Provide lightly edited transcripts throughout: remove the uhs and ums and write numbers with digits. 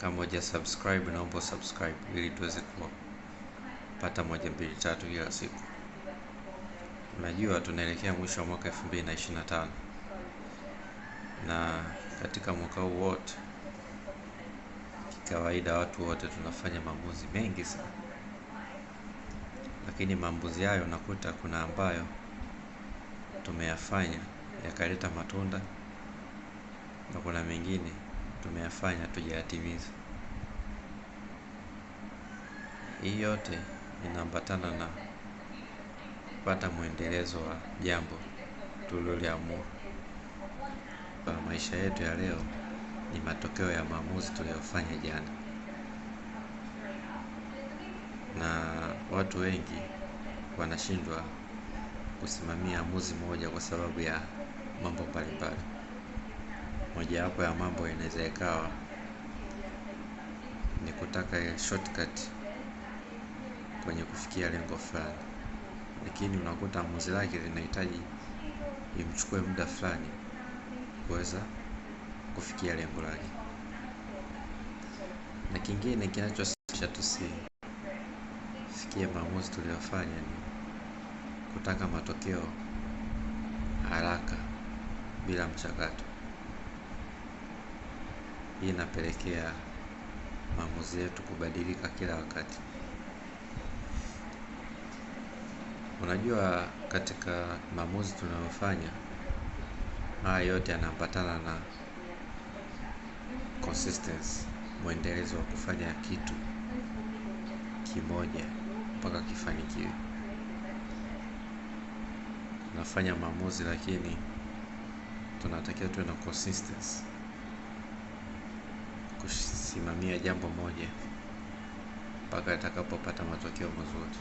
Kama huja subscribe, naomba subscribe ili tuweze kupata 1 2 3 kila siku. Unajua tunaelekea mwisho wa mwaka 2025. Na katika mwaka huu wote, kawaida watu wote tunafanya maamuzi mengi sana. Lakini maamuzi hayo unakuta kuna ambayo tumeyafanya yakaleta matunda, na kuna mengine tumeyafanya hatujayatimiza. Hii yote inaambatana na kupata mwendelezo wa jambo tuliloliamua. Kwa maisha yetu ya leo ni matokeo ya maamuzi tuliyofanya jana. Na watu wengi wanashindwa kusimamia maamuzi moja kwa sababu ya mambo mbalimbali. Moja wapo ya mambo inaweza ikawa ni kutaka shortcut kwenye kufikia lengo fulani, lakini unakuta maamuzi lake linahitaji imchukue muda fulani kuweza kufikia lengo lake. Na kingine kinachosababisha tusifikie maamuzi tuliyofanya ni kutaka matokeo haraka bila mchakato. Hii inapelekea maamuzi yetu kubadilika kila wakati. Unajua, katika maamuzi tunayofanya, haya yote yanaambatana na consistency, mwendelezo wa kufanya kitu kimoja mpaka kifanikiwe. Tunafanya maamuzi, lakini tunatakiwa tuwe na consistency, kusimamia jambo moja mpaka atakapopata matokeo mazuri.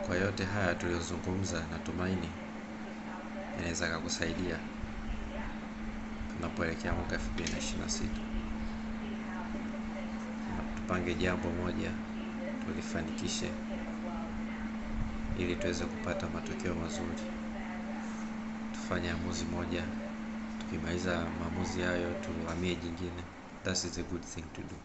Kwa yote haya tuliyozungumza, natumaini inaweza kukusaidia tunapoelekea mwaka 2026. Tupange jambo moja tulifanikishe ili tuweze kupata matokeo mazuri. Tufanye maamuzi moja, tukimaliza maamuzi hayo tuhamie jingine. That is a good thing to do.